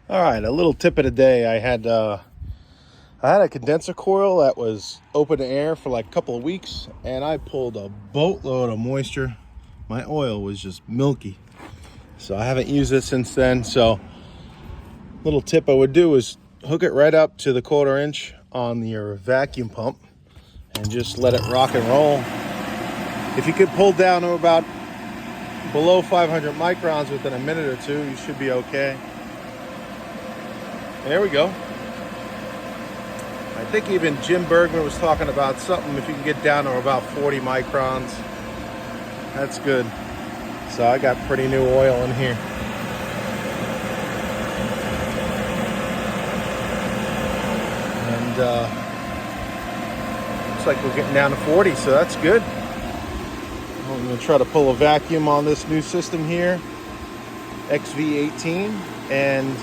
All right, a little tip of the day. I had a condenser coil that was open to air for like a couple of weeks, and I pulled a boatload of moisture. My oil was just milky, so I haven't used it since then. So, little tip I would do is hook it right up to the 1/4 inch on your vacuum pump, and just let it rock and roll. If you could pull down to about below 500 microns within a minute or two, you should be okay. There we go. I think even Jim Bergman was talking about something, if you can get down to about 40 microns, that's good. So I got pretty new oil in here. And looks like we're getting down to 40, so that's good. I'm gonna try to pull a vacuum on this new system here, XV18, and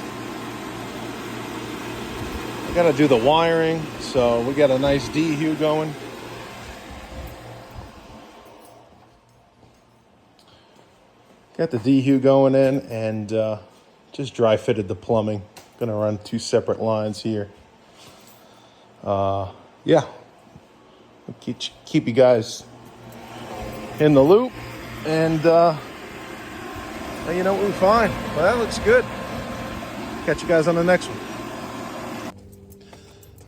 I gotta do the wiring, so we got a nice D-hue going. Got the D-hue going in, and just dry fitted the plumbing. Gonna run 2 separate lines here. Yeah, I'll keep you guys in the loop, and let you know what we find. Well, that looks good. Catch you guys on the next one.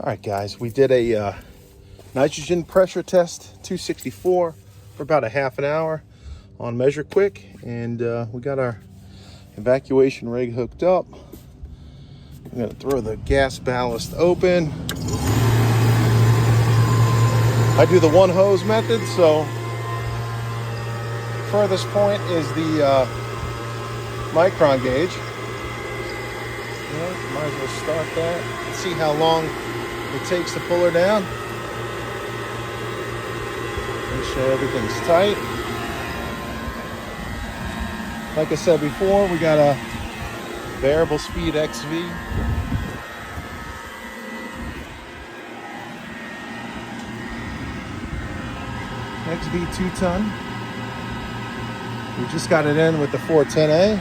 All right, guys, we did a nitrogen pressure test, 264, for about a half an hour on Measure Quick, and we got our evacuation rig hooked up. I'm gonna throw the gas ballast open. I do the one hose method, so furthest point is the micron gauge. Yeah, might as well start that. Let's see how long it takes to pull her down. Make sure everything's tight. Like I said before, we got a variable speed XV. XV 2-ton. We just got it in with the 410A.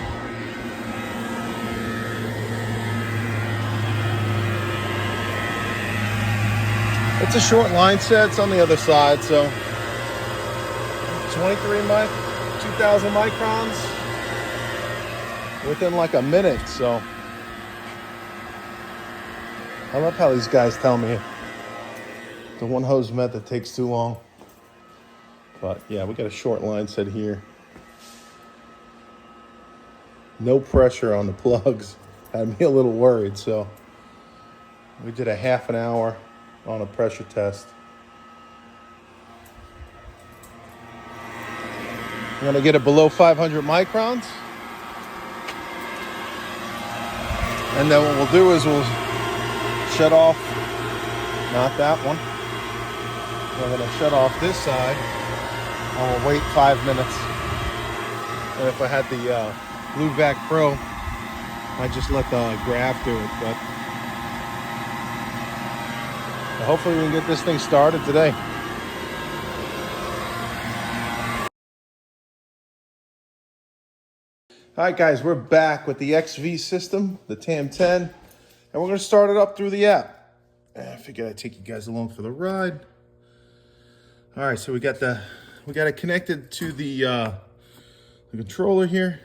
It's a short line set. It's on the other side, so 2,000 microns within like a minute. So I love how these guys tell me the one hose method takes too long. But yeah, we got a short line set here. No pressure on the plugs. Had me a little worried, so we did a half an hour on a pressure test. I'm gonna get it below 500 microns. And then what we'll do is we'll shut off, not that one. We're gonna shut off this side, and we'll wait 5 minutes. And if I had the Blue Vac Pro, I just let the graph do it, but hopefully we can get this thing started today. All right, guys, we're back with the XV system, the TamX, and we're gonna start it up through the app. I figured I'd take you guys along for the ride. All right, so we got it connected to the controller here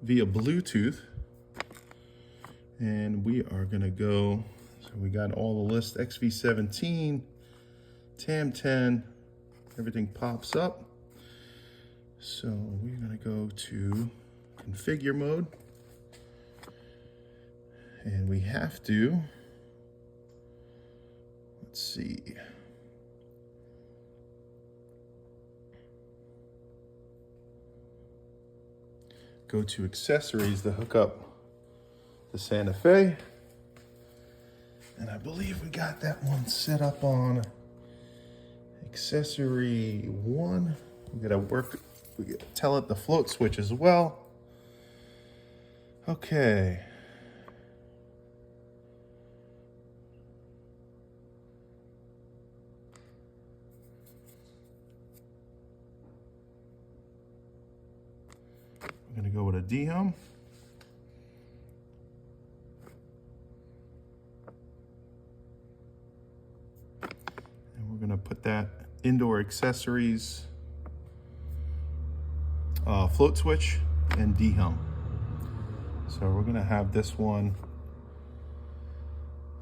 via Bluetooth, and we are gonna go. So we got all the lists: XV17, TamX, everything pops up. So we're gonna go to configure mode, and we have to, let's see. Go to accessories to hook up the Santa Fe. And I believe we got that one set up on accessory 1. We gotta tell it the float switch as well. Okay. I'm gonna go with a D-hum. we're gonna put that indoor accessories, float switch and D-hum. So we're gonna have this one,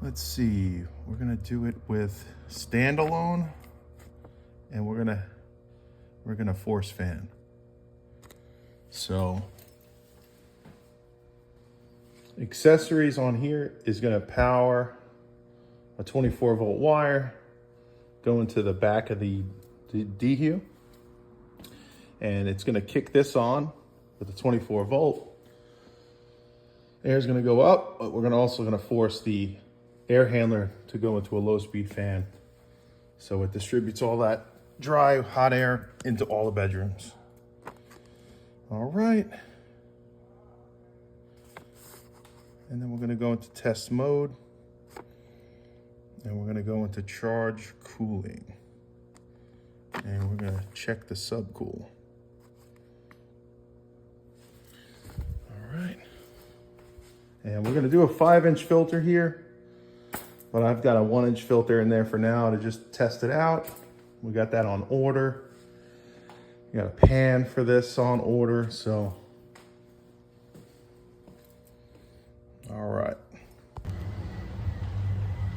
let's see, we're gonna do it with standalone, and we're gonna force fan. So accessories on here is gonna power a 24-volt wire going to the back of the DHU, and it's gonna kick this on with the 24-volt. Air's gonna go up, but we're also gonna force the air handler to go into a low-speed fan. So it distributes all that dry, hot air into all the bedrooms. All right. And then we're gonna go into test mode, and we're gonna go into charge cooling. And we're gonna check the subcool. All right. And we're gonna do a 5-inch filter here, but I've got a 1-inch filter in there for now to just test it out. We got that on order. We got a pan for this on order, so. All right.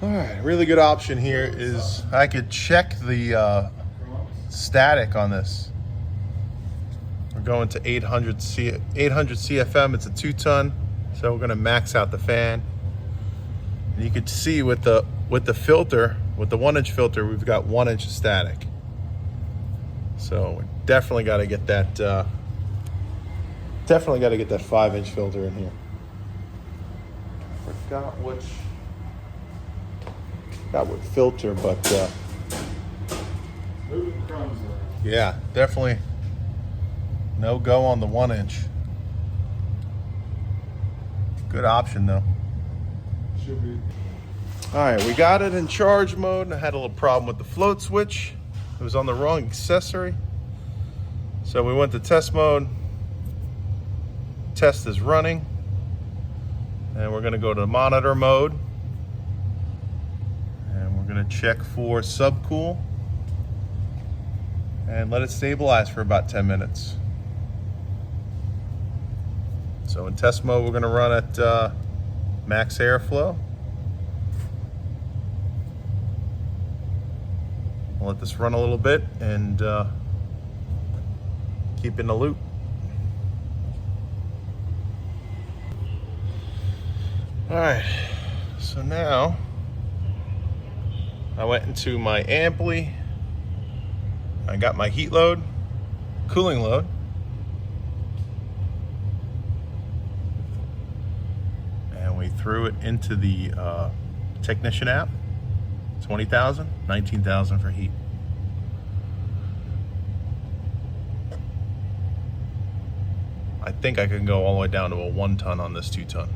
All right, really good option here is I could check the static on this. We're going to 800 CFM, it's a 2-ton. So we're gonna max out the fan. And you can see with the filter, with the 1-inch filter, we've got 1 inch of static. So we definitely gotta get that 5-inch filter in here. Forgot what filter, but moving crumbs there. yeah, definitely no go on the 1-inch. Good option though. Should be. All right, we got it in charge mode. I had a little problem with the float switch. It was on the wrong accessory. So we went to test mode. Test is running. And we're gonna go to monitor mode. And we're gonna check for subcool. And let it stabilize for about 10 minutes. So in test mode, we're gonna run at max airflow. I'll let this run a little bit and keep in the loop. All right, so now I went into my amply. I got my heat load, cooling load. And we threw it into the technician app. 20,000, 19,000 for heat. I think I can go all the way down to a 1-ton on this 2-ton.